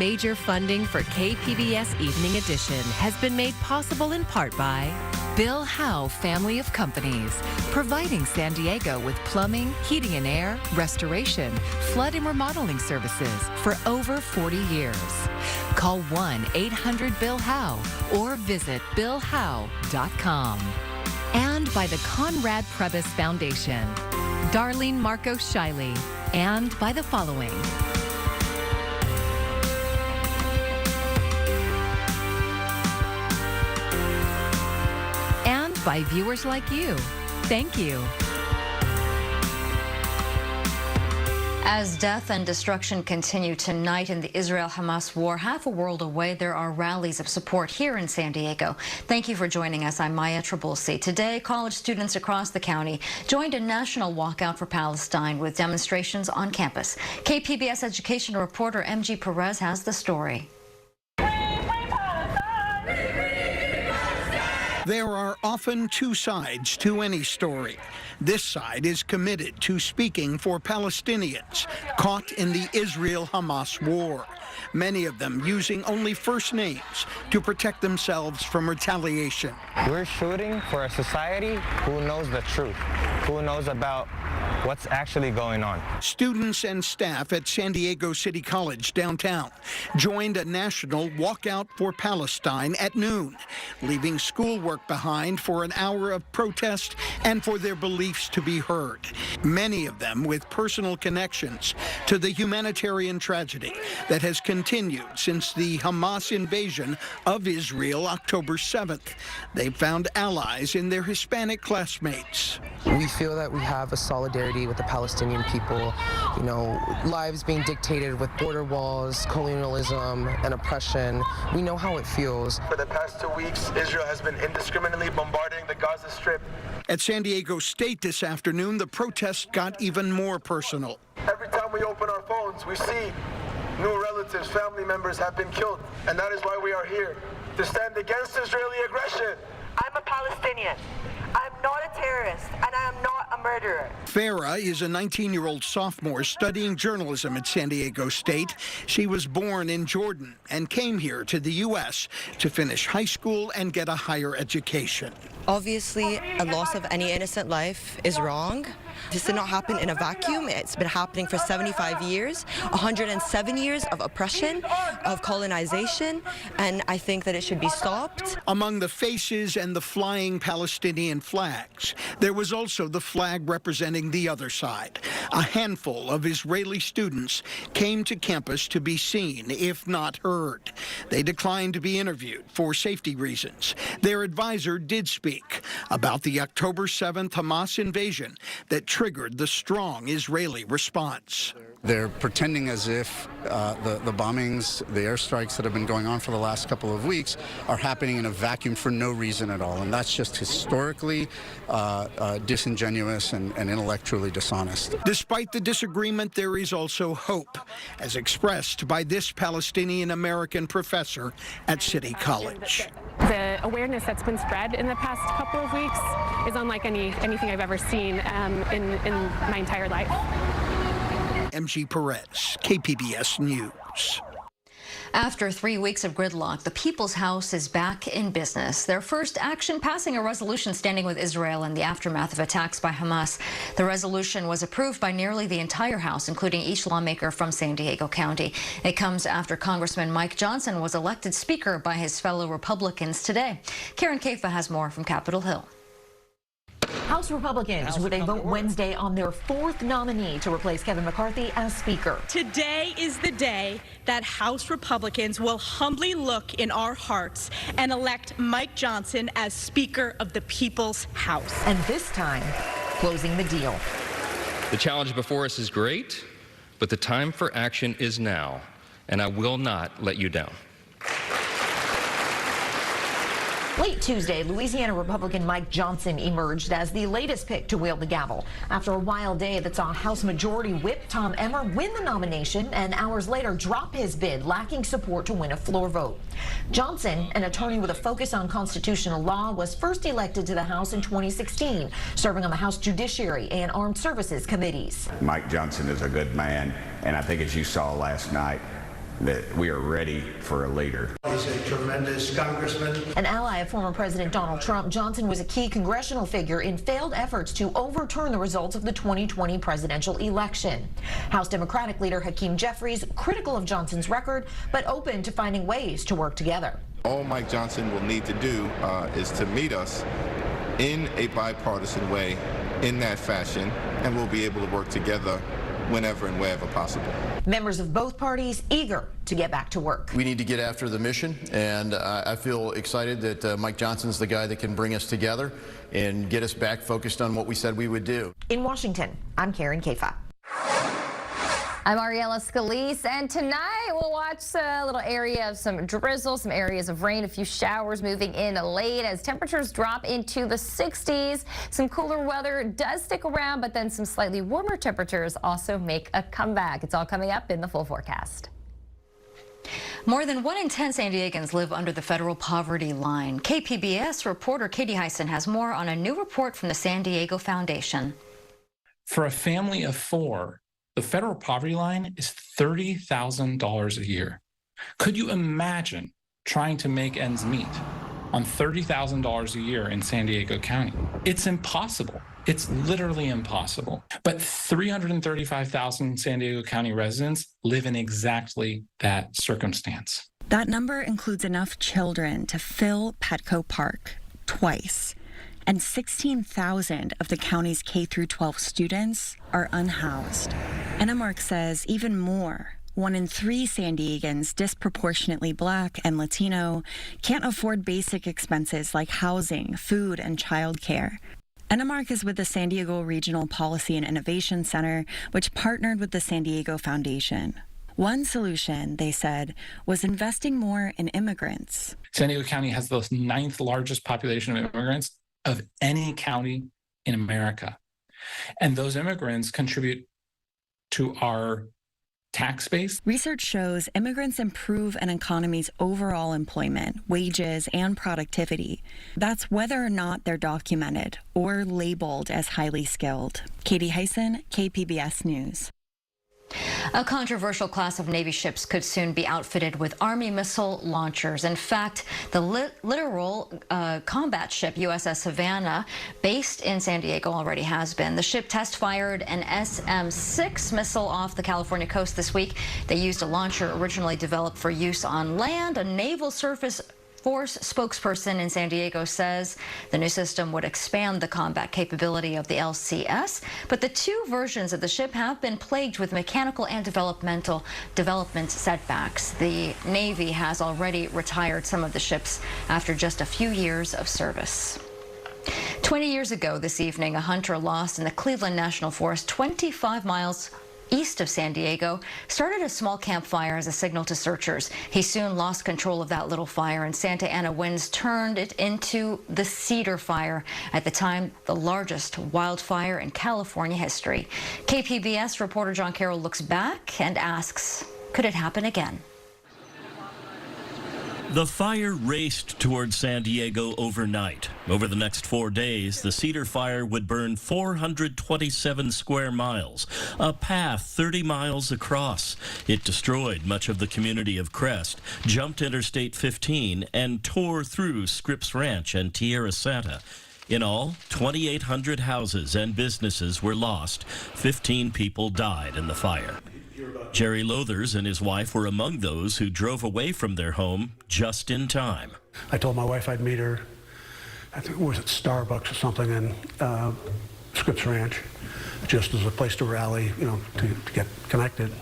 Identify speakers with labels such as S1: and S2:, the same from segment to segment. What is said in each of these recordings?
S1: Major funding for KPBS Evening Edition has been made possible in part by Bill Howe Family of Companies, providing San Diego with plumbing, heating and air, restoration, flood and remodeling services for over 40 years. Call 1-800-BILL-HOWE or visit billhowe.com. And by the Conrad Prebys Foundation, Darlene Marco Shiley, and by the following. And by viewers like you. Thank you.
S2: As death and destruction continue tonight in the Israel-Hamas war, half a world away, there are rallies of support here in San Diego. Thank you for joining us. I'm Maya Trabulsi. Today, college students across the county joined a national walkout for Palestine with demonstrations on campus. KPBS education reporter MG Perez has the story.
S3: There are often two sides to any story. This side is committed to speaking for Palestinians caught in the Israel-Hamas war, many of them using only first names to protect themselves from retaliation.
S4: We're shooting for a society who knows the truth, who knows about what's actually going on.
S3: Students and staff at San Diego City College downtown joined a national walkout for Palestine at noon, leaving schoolwork behind for an hour of protest and for their beliefs to be heard. Many of them with personal connections to the humanitarian tragedy that has continued since the Hamas invasion of Israel October 7th. They found allies in their Hispanic classmates.
S5: We feel that we have a solidarity with the Palestinian people, you know, lives being dictated with border walls, colonialism, and oppression. We know how it feels.
S6: For the past 2 weeks, Israel has been indiscriminately bombarding the Gaza Strip.
S3: At San Diego State this afternoon, the protest got even more personal.
S6: Every time we open our phones, we see new relatives, family members have been killed, and that is why we are here, to stand against Israeli aggression.
S7: I'm a Palestinian. I'm not a terrorist, and I am not a murderer.
S3: Farah is a 19-year-old sophomore studying journalism at San Diego State. She was born in Jordan and came here to the U.S. to finish high school and get a higher education.
S8: Obviously, a loss of any innocent life is wrong. This did not happen in a vacuum. It's been happening for 75 years, 107 years of oppression, of colonization, and I think that it should be stopped.
S3: Among the faces and the flying Palestinian flags, there was also the flag representing the other side. A handful of Israeli students came to campus to be seen, if not heard. They declined to be interviewed for safety reasons. Their advisor did speak about the October 7th Hamas invasion that triggered the strong Israeli response.
S9: They're pretending as if the bombings, the airstrikes that have been going on for the last couple of weeks are happening in a vacuum for no reason at all. And that's just historically disingenuous and intellectually dishonest.
S3: Despite the disagreement, there is also hope, as expressed by this Palestinian-American professor at City College.
S10: The awareness that's been spread in the past couple of weeks is unlike anything I've ever seen in my entire life.
S3: MG Perez, KPBS News.
S2: After 3 weeks of gridlock, the People's House is back in business. Their first action passing a resolution standing with Israel in the aftermath of attacks by Hamas. The resolution was approved by nearly the entire House, including each lawmaker from San Diego County. It comes after Congressman Mike Johnson was elected Speaker by his fellow Republicans today. Karen Kafa has more from Capitol Hill.
S11: House Republicans would vote Wednesday on their fourth nominee to replace Kevin McCarthy as Speaker.
S12: Today is the day that House Republicans will humbly look in our hearts and elect Mike Johnson as Speaker of the People's House.
S11: And this time, closing the deal.
S13: The challenge before us is great, but the time for action is now, and I will not let you down.
S11: Late Tuesday, Louisiana Republican Mike Johnson emerged as the latest pick to wield the gavel after a wild day that saw House Majority Whip Tom Emmer win the nomination and hours later drop his bid, lacking support to win a floor vote. Johnson, an attorney with a focus on constitutional law, was first elected to the House in 2016, serving on the House Judiciary and Armed Services Committees.
S14: Mike Johnson is a good man, and I think as you saw last night, that we are ready for a later.
S15: He's a tremendous congressman.
S11: An ally of former President Donald Trump, Johnson was a key congressional figure in failed efforts to overturn the results of the 2020 presidential election. House Democratic leader Hakeem Jeffries critical of Johnson's record, but open to finding ways to work together.
S16: All Mike Johnson will need to do is to meet us in a bipartisan way, in that fashion, and we'll be able to work together whenever and wherever possible.
S11: Members of both parties eager to get back to work.
S17: We need to get after the mission, and I feel excited that Mike Johnson's the guy that can bring us together and get us back focused on what we said we would do.
S11: In Washington, I'm Karen Kafa.
S18: I'm Ariella Scalise, and tonight we'll watch a little area of some drizzle, some areas of rain, a few showers moving in late as temperatures drop into the 60s. Some cooler weather does stick around, but then some slightly warmer temperatures also make a comeback. It's all coming up in the full forecast.
S2: More than 1 in 10 San Diegans live under the federal poverty line. KPBS reporter Katie Hyson has more on a new report from the San Diego Foundation.
S19: For a family of 4, the federal poverty line is $30,000 a year. Could you imagine trying to make ends meet on $30,000 a year in San Diego County? It's impossible. It's literally impossible. But 335,000 San Diego County residents live in exactly that circumstance.
S20: That number includes enough children to fill Petco Park twice. And 16,000 of the county's K-12 students are unhoused. Enemark says even more, 1 in 3 San Diegans, disproportionately Black and Latino, can't afford basic expenses like housing, food, and childcare. Enemark is with the San Diego Regional Policy and Innovation Center, which partnered with the San Diego Foundation. One solution, they said, was investing more in immigrants.
S19: San Diego County has the 9th largest population of immigrants of any county in America. And those immigrants contribute to our tax base.
S20: Research shows immigrants improve an economy's overall employment, wages, and productivity. That's whether or not they're documented or labeled as highly skilled. Katie Hyson, KPBS News.
S2: A controversial class of Navy ships could soon be outfitted with Army missile launchers. In fact, the littoral combat ship USS Savannah, based in San Diego, already has been. The ship test-fired an SM-6 missile off the California coast this week. They used a launcher originally developed for use on land. A Naval Surface Force spokesperson in San Diego says the new system would expand the combat capability of the LCS, but the 2 versions of the ship have been plagued with mechanical and development setbacks. The Navy has already retired some of the ships after just a few years of service. 20 years ago this evening, a hunter lost in the Cleveland National Forest 25 miles east of San Diego started a small campfire as a signal to searchers. He soon lost control of that little fire, and Santa Ana winds turned it into the Cedar Fire, at the time the largest wildfire in California history. KPBS reporter John Carroll looks back and asks, could it happen again?
S21: The fire raced toward San Diego overnight. Over the next 4 days, the Cedar Fire would burn 427 square miles, a path 30 miles across. It destroyed much of the community of Crest, jumped Interstate 15, and tore through Scripps Ranch and Tierra Santa. In all, 2,800 houses and businesses were lost. 15 people died in the fire. Jerry Lothers and his wife were among those who drove away from their home just in time.
S22: I told my wife I'd meet her, I think it was at Starbucks or something in Scripps Ranch, just as a place to rally, to get connected.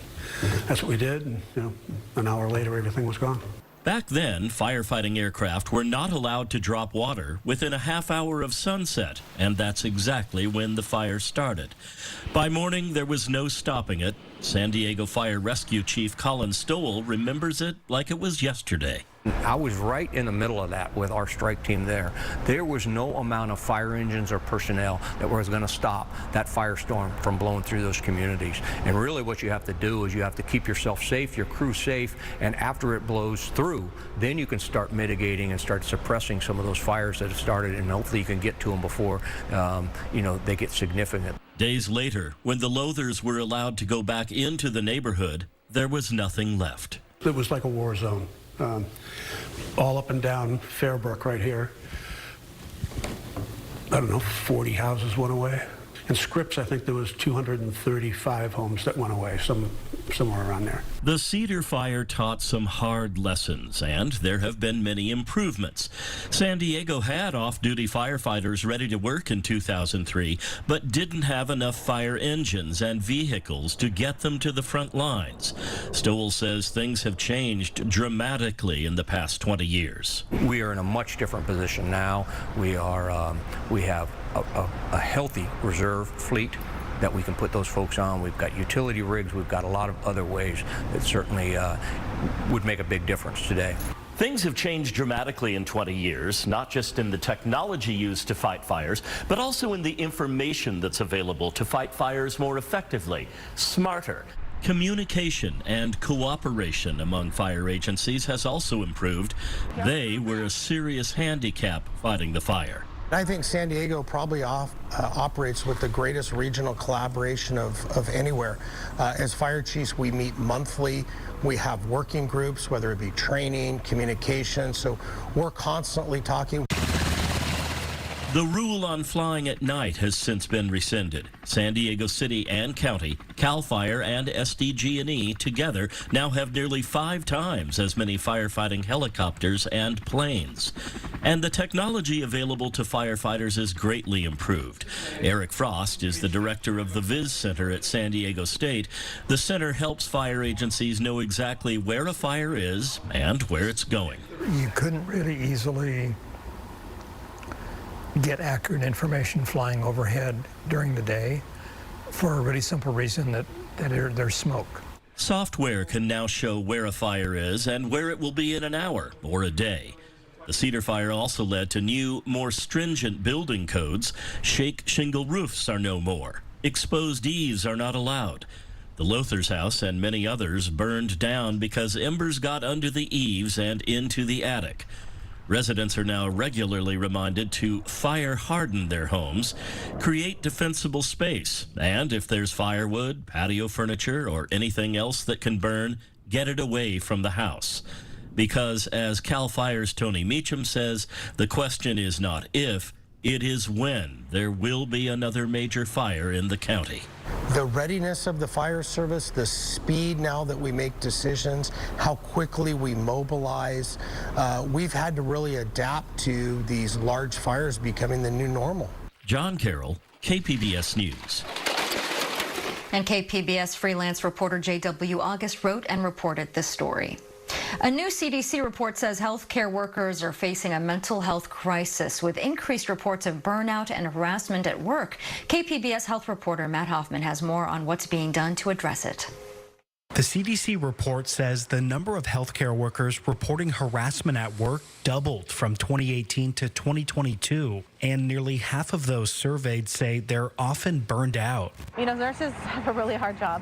S22: That's what we did, and an hour later everything was gone.
S21: Back then, firefighting aircraft were not allowed to drop water within a half hour of sunset, and that's exactly when the fire started. By morning, there was no stopping it. San Diego Fire Rescue Chief Colin Stowell remembers it like it was yesterday.
S23: I was right in the middle of that with our strike team there. There was no amount of fire engines or personnel that was going to stop that firestorm from blowing through those communities. And really what you have to do is you have to keep yourself safe, your crew safe, and after it blows through, then you can start mitigating and start suppressing some of those fires that have started, and hopefully you can get to them before they get significant.
S21: Days later, when the Lothers were allowed to go back into the neighborhood, there was nothing left.
S22: It was like a war zone. All up and down Fairbrook right here. I don't know, 40 houses went away. In Scripps, I think there was 235 homes that went away, somewhere around there.
S21: The Cedar Fire taught some hard lessons, and there have been many improvements. San Diego had off-duty firefighters ready to work in 2003, but didn't have enough fire engines and vehicles to get them to the front lines. Stowell says things have changed dramatically in the past 20 years.
S23: We are in a much different position now. We have a healthy reserve fleet that we can put those folks on. We've got utility rigs. We've got a lot of other ways that certainly would make a big difference today.
S21: Things have changed dramatically in 20 years, not just in the technology used to fight fires, but also in the information that's available to fight fires more effectively, smarter. Communication and cooperation among fire agencies has also improved. They were a serious handicap fighting the fire.
S1: I think San Diego probably operates with the greatest regional collaboration of anywhere. As fire chiefs, we meet monthly. We have working groups, whether it be training, communication, so we're constantly talking.
S21: The rule on flying at night has since been rescinded. San Diego City and County, CAL FIRE and SDG&E together now have nearly 5 times as many firefighting helicopters and planes. And the technology available to firefighters is greatly improved. Eric Frost is the director of the VIS Center at San Diego State. The center helps fire agencies know exactly where a fire is and where it's going.
S4: You couldn't really easily get accurate information flying overhead during the day for a really simple reason that there's smoke.
S21: Software can now show where a fire is and where it will be in an hour or a day. The Cedar Fire also led to new, more stringent building codes. Shake shingle roofs are no more. Exposed eaves are not allowed. The Lothers house and many others burned down because embers got under the eaves and into the attic. Residents are now regularly reminded to fire harden their homes, create defensible space, and if there's firewood, patio furniture, or anything else that can burn, get it away from the house. Because, as CAL FIRE's Tony Meacham says, the question is not if, it is when there will be another major fire in the county.
S1: The readiness of the fire service, the speed now that we make decisions, how quickly we mobilize, we've had to really adapt to these large fires becoming the new normal.
S21: John Carroll, KPBS News.
S2: And KPBS freelance reporter J.W. August wrote and reported this story. A new CDC report says healthcare workers are facing a mental health crisis with increased reports of burnout and harassment at work. KPBS health reporter Matt Hoffman has more on what's being done to address it.
S5: The CDC report says the number of healthcare workers reporting harassment at work doubled from 2018 to 2022, and nearly half of those surveyed say they're often burned out.
S24: You know, nurses have a really hard job.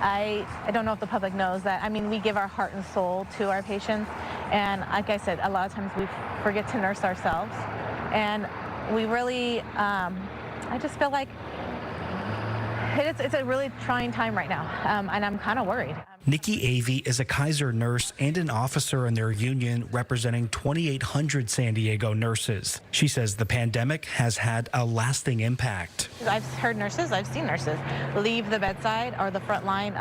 S24: I don't know if the public knows that. I mean, we give our heart and soul to our patients, and like I said, a lot of times we forget to nurse ourselves, and we really, I just feel like it's a really trying time right now, and I'm kind of worried.
S5: Nikki Avey is a Kaiser nurse and an officer in their union representing 2,800 San Diego nurses. She says the pandemic has had a lasting impact.
S24: I've heard nurses, I've seen nurses leave the bedside or the front line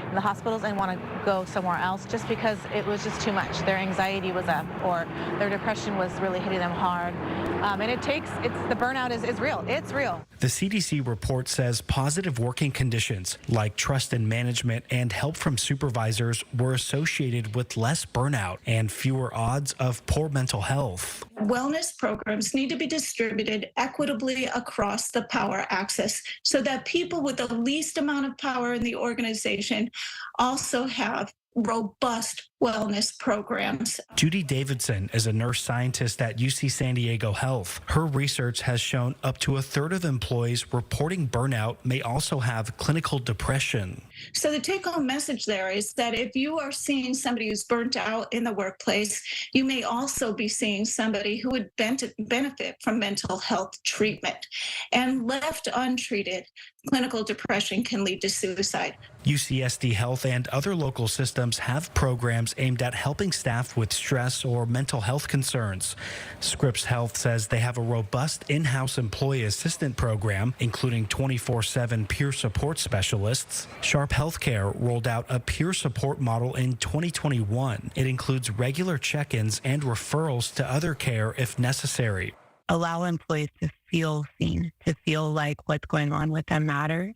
S24: in the hospitals and want to go somewhere else just because it was just too much. Their anxiety was up or their depression was really hitting them hard. And the burnout is real. It's real.
S5: The CDC report says positive working conditions like trust in management and help from supervisors were associated with less burnout and fewer odds of poor mental health.
S25: Wellness programs need to be distributed equitably across the power axis so that people with the least amount of power in the organization also have robust wellness programs.
S5: Judy Davidson is a nurse scientist at UC San Diego Health. Her research has shown up to a third of employees reporting burnout may also have clinical depression.
S25: So the take-home message there is that if you are seeing somebody who's burnt out in the workplace, you may also be seeing somebody who would benefit from mental health treatment. And left untreated, clinical depression can lead to suicide.
S5: UCSD Health and other local systems have programs aimed at helping staff with stress or mental health concerns. Scripps Health says they have a robust in-house employee assistant program, including 24/7 peer support specialists. Sharp Healthcare rolled out a peer support model in 2021. It includes regular check-ins and referrals to other care if necessary.
S6: Allow employees to feel seen, to feel like what's going on with them matters,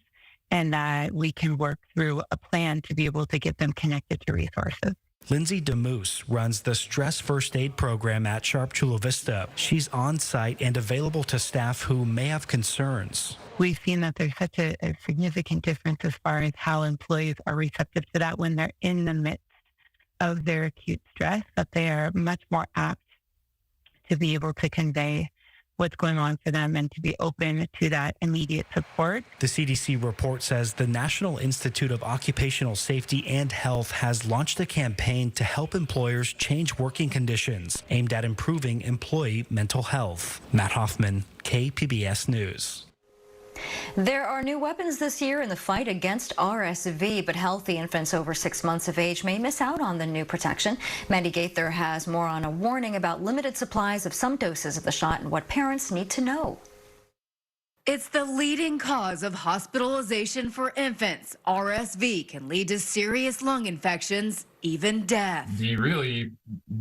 S6: and that we can work through a plan to be able to get them connected to resources.
S5: Lindsay DeMoose runs the Stress First Aid program at Sharp Chula Vista. She's on site and available to staff who may have concerns.
S6: We've seen that there's such a significant difference as far as how employees are receptive to that when they're in the midst of their acute stress, that they are much more apt to be able to convey what's going on for them and to be open to that immediate support.
S5: The CDC report says the National Institute of Occupational Safety and Health has launched a campaign to help employers change working conditions aimed at improving employee mental health. Matt Hoffman, KPBS News.
S2: There are new weapons this year in the fight against RSV, but healthy infants over 6 months of age may miss out on the new protection. Mandy Gaither has more on a warning about limited supplies of some doses of the shot and what parents need to know.
S7: It's the leading cause of hospitalization for infants. RSV can lead to serious lung infections, even death.
S19: The really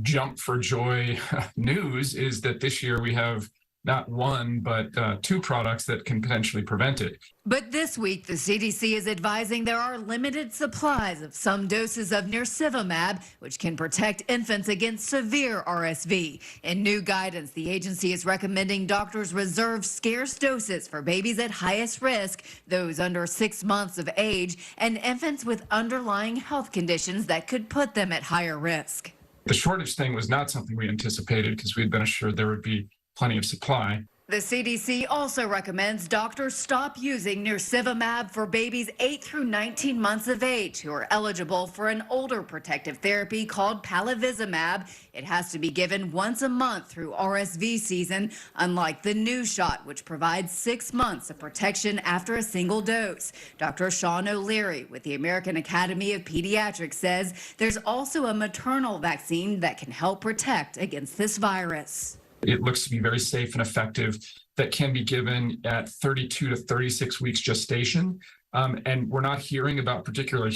S19: jump for joy news is that this year we have not one, but two products that can potentially prevent it.
S7: But this week, the CDC is advising there are limited supplies of some doses of nirsevimab, which can protect infants against severe RSV. In new guidance, the agency is recommending doctors reserve scarce doses for babies at highest risk, those under 6 months of age, and infants with underlying health conditions that could put them at higher risk.
S19: The shortage thing was not something we anticipated because we had been assured there would be plenty of supply.
S7: The CDC also recommends doctors stop using nirsevimab for babies 8 through 19 months of age who are eligible for an older protective therapy called palivizumab. It has to be given once a month through RSV season, unlike the new shot, which provides 6 months of protection after a single dose. Dr. Sean O'Leary with the American Academy of Pediatrics says there's also a maternal vaccine that can help protect against this virus.
S19: It looks to be very safe and effective, that can be given at 32 to 36 weeks gestation. And we're not hearing about particular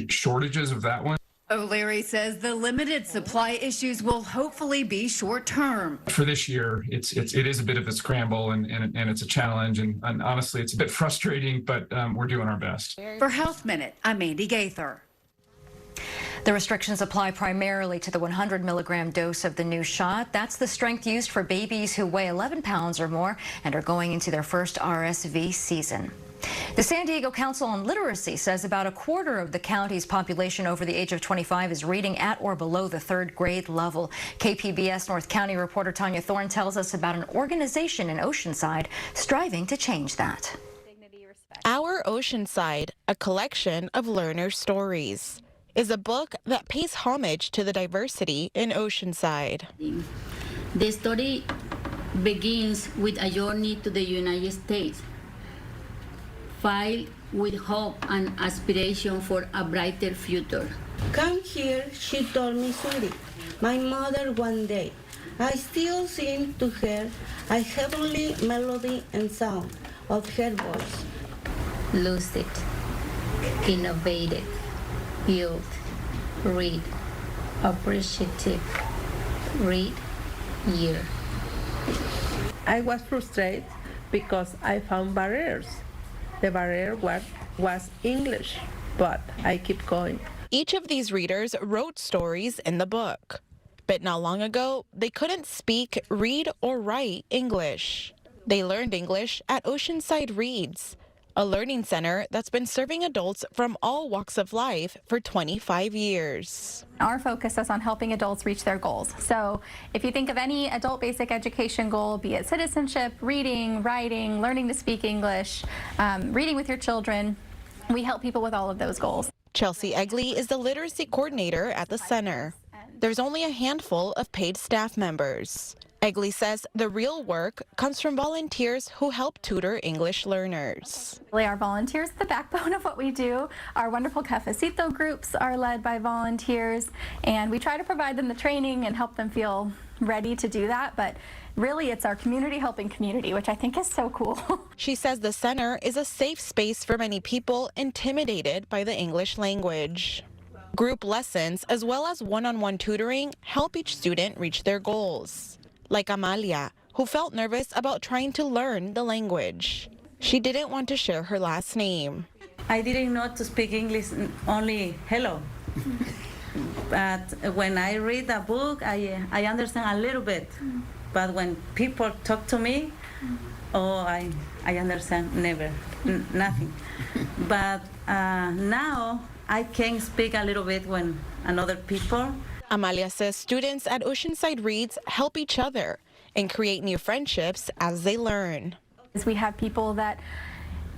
S19: shortages of that one.
S7: O'Leary says the limited supply issues will hopefully be short term.
S19: For this year, it is a bit of a scramble and it's a challenge. And honestly, it's a bit frustrating, but we're doing our best.
S7: For Health Minute, I'm Mandy Gaither.
S2: The restrictions apply primarily to the 100 milligram dose of the new shot. That's the strength used for babies who weigh 11 pounds or more and are going into their first RSV season. The San Diego Council on Literacy says about a quarter of the county's population over the age of 25 is reading at or below the 3rd grade level. KPBS North County reporter Tanya Thorne tells us about an organization in Oceanside striving to change that.
S8: Our Oceanside, a collection of learner stories, is a book that pays homage to the diversity in Oceanside.
S9: The story begins with a journey to the United States, filled with hope and aspiration for a brighter future.
S10: Come here, she told me, sweetie, my mother one day. I still sing to her a heavenly melody and sound of her voice.
S9: Lucid, innovative, build, read, appreciative, read, year.
S10: I was frustrated because I found barriers. The barrier was English, but I keep going.
S8: Each of these readers wrote stories in the book, but not long ago, they couldn't speak, read, or write English. They learned English at Oceanside Reads, a learning center that's been serving adults from all walks of life for 25 years.
S3: Our focus is on helping adults reach their goals. So if you think of any adult basic education goal, be it citizenship, reading, writing, learning to speak English, reading with your children, we help people with all of those goals.
S8: Chelsea Egley is the literacy coordinator at the center. There's only a handful of paid staff members. Egley says the real work comes from volunteers who help tutor English learners.
S3: Our volunteers are the backbone of what we do. Our wonderful Cafecito groups are led by volunteers, and we try to provide them the training and help them feel ready to do that. But really, it's our community helping community, which I think is so cool.
S8: She says the center is a safe space for many people intimidated by the English language. Group lessons, as well as one-on-one tutoring, help each student reach their goals. Like Amalia, who felt nervous about trying to learn the language. She didn't want to share her last name.
S10: I didn't know to speak English, only hello. But when I read a book, I understand a little bit. But when people talk to me, I understand nothing. But now I can speak a little bit when another people.
S8: Amalia says students at Oceanside Reads help each other and create new friendships as they learn.
S3: We have people that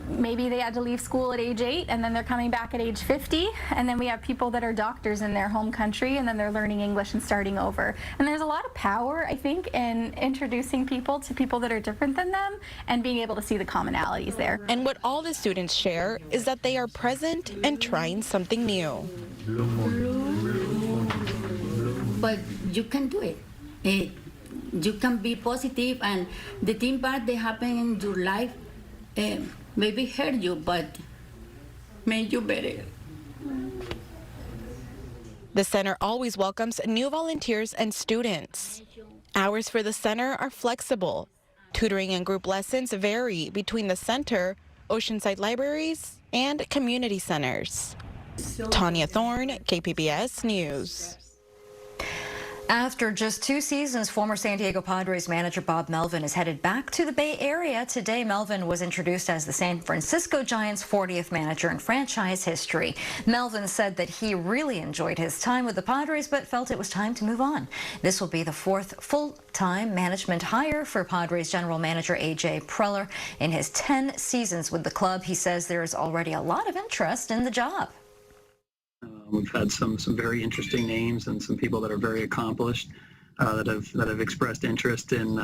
S3: maybe they had to leave school at age 8 and then they're coming back at age 50, and then we have people that are doctors in their home country and then they're learning English and starting over. And there's a lot of power, I think, in introducing people to people that are different than them and being able to see the commonalities there.
S8: And what all the students share is that they are present and trying something new.
S9: But you can do it. You can be positive, and the thing bad that happen in your life maybe hurt you, but make you better.
S8: The center always welcomes new volunteers and students. Hours for the center are flexible. Tutoring and group lessons vary between the center, Oceanside libraries, and community centers. Tanya Thorne, KPBS News.
S2: After just 2 seasons, former San Diego Padres manager Bob Melvin is headed back to the Bay Area. Today, Melvin was introduced as the San Francisco Giants' 40th manager in franchise history. Melvin said that he really enjoyed his time with the Padres, but felt it was time to move on. This will be the 4th full-time management hire for Padres general manager A.J. Preller. In his 10 seasons with the club, he says there is already a lot of interest in the job.
S12: We've had some very interesting names and some people that are very accomplished that have expressed interest in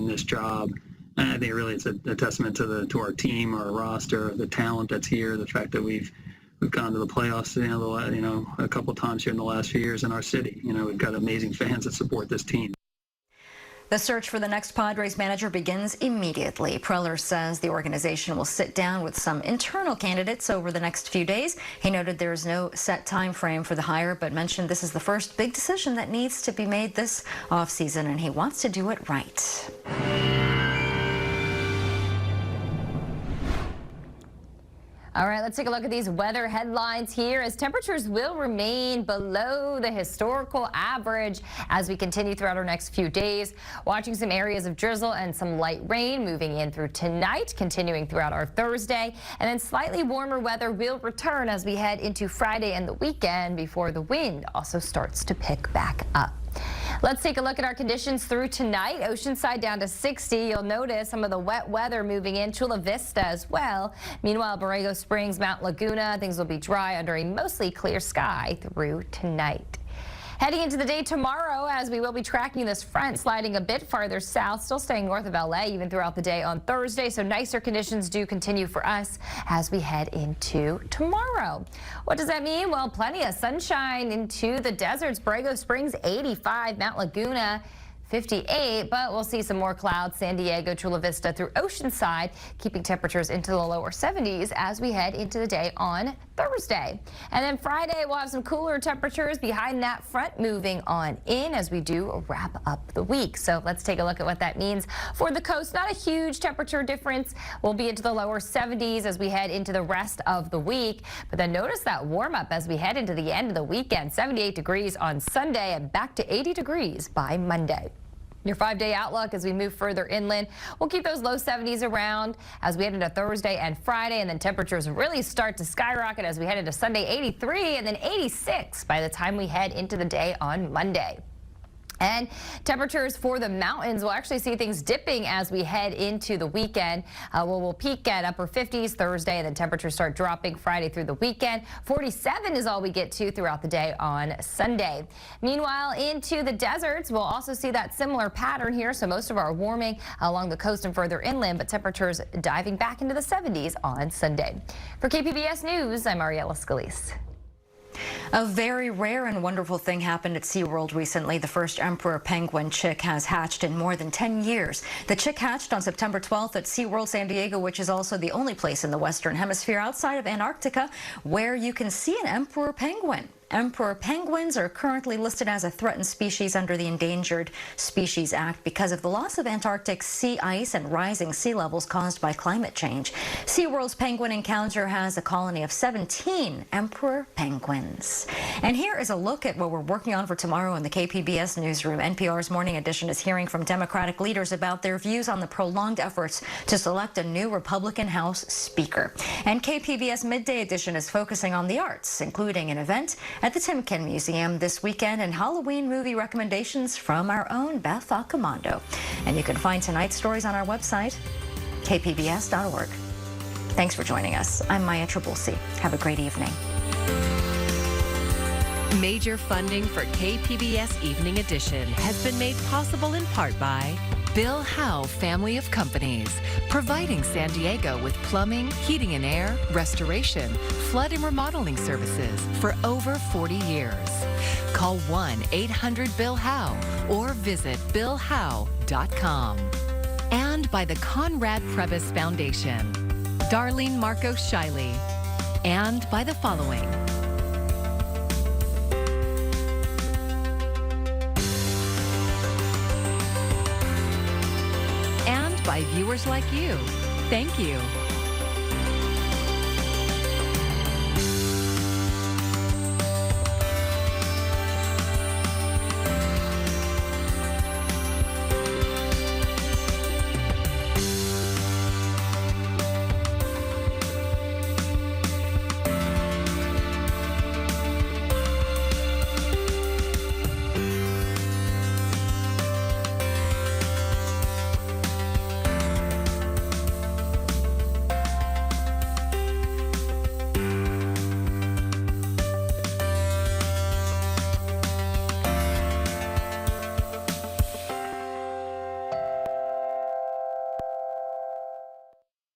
S12: this job. And I think really it's a testament to our team, our roster, the talent that's here, the fact that we've gone to the playoffs, a couple times here in the last few years in our city. We've got amazing fans that support this team.
S2: The search for the next Padres manager begins immediately. Preller says the organization will sit down with some internal candidates over the next few days. He noted there is no set time frame for the hire, but mentioned this is the first big decision that needs to be made this offseason, and he wants to do it right.
S18: All right, let's take a look at these weather headlines here as temperatures will remain below the historical average as we continue throughout our next few days. Watching some areas of drizzle and some light rain moving in through tonight, continuing throughout our Thursday. And then slightly warmer weather will return as we head into Friday and the weekend before the wind also starts to pick back up. Let's take a look at our conditions through tonight. Oceanside down to 60. You'll notice some of the wet weather moving in. Chula Vista as well. Meanwhile, Borrego Springs, Mount Laguna, things will be dry under a mostly clear sky through tonight. Heading into the day tomorrow, as we will be tracking this front sliding a bit farther south, still staying north of LA even throughout the day on Thursday. So nicer conditions do continue for us as we head into tomorrow. What does that mean? Well, plenty of sunshine into the deserts. Borrego Springs 85, Mount Laguna 58, but we'll see some more clouds. San Diego, Chula Vista through Oceanside, keeping temperatures into the lower 70s as we head into the day on Thursday. And then Friday, we'll have some cooler temperatures behind that front moving on in as we do wrap up the week. So let's take a look at what that means for the coast. Not a huge temperature difference. We'll be into the lower 70s as we head into the rest of the week. But then notice that warm up as we head into the end of the weekend. 78 degrees on Sunday and back to 80 degrees by Monday. Your 5-day outlook as we move further inland. We'll keep those low 70s around as we head into Thursday and Friday, and then temperatures really start to skyrocket as we head into Sunday, 83 and then 86 by the time we head into the day on Monday. And temperatures for the mountains, we'll actually see things dipping as we head into the weekend. We'll peak at upper 50s Thursday, and then temperatures start dropping Friday through the weekend. 47 is all we get to throughout the day on Sunday. Meanwhile, into the deserts, we'll also see that similar pattern here. So most of our warming along the coast and further inland, but temperatures diving back into the 70s on Sunday. For KPBS News, I'm Ariella Scalise.
S2: A very rare and wonderful thing happened at SeaWorld recently. The first emperor penguin chick has hatched in more than 10 years. The chick hatched on September 12th at SeaWorld San Diego, which is also the only place in the Western Hemisphere outside of Antarctica where you can see an emperor penguin. Emperor penguins are currently listed as a threatened species under the Endangered Species Act because of the loss of Antarctic sea ice and rising sea levels caused by climate change. SeaWorld's Penguin Encounter has a colony of 17 emperor penguins. And here is a look at what we're working on for tomorrow in the KPBS newsroom. NPR's Morning Edition is hearing from Democratic leaders about their views on the prolonged efforts to select a new Republican House Speaker. And KPBS Midday Edition is focusing on the arts, including an event at the Timken Museum this weekend and Halloween movie recommendations from our own Beth Accomando. And you can find tonight's stories on our website, kpbs.org. Thanks for joining us. I'm Maya Trabulsi. Have a great evening.
S13: Major funding for KPBS Evening Edition has been made possible in part by Bill Howe Family of Companies, providing San Diego with plumbing, heating and air, restoration, flood and remodeling services for over 40 years. Call 1-800-BILL-HOWE or visit billhowe.com. And by the Conrad Previs Foundation, Darlene Marcos Shiley, and by the following. By viewers like you. Thank you.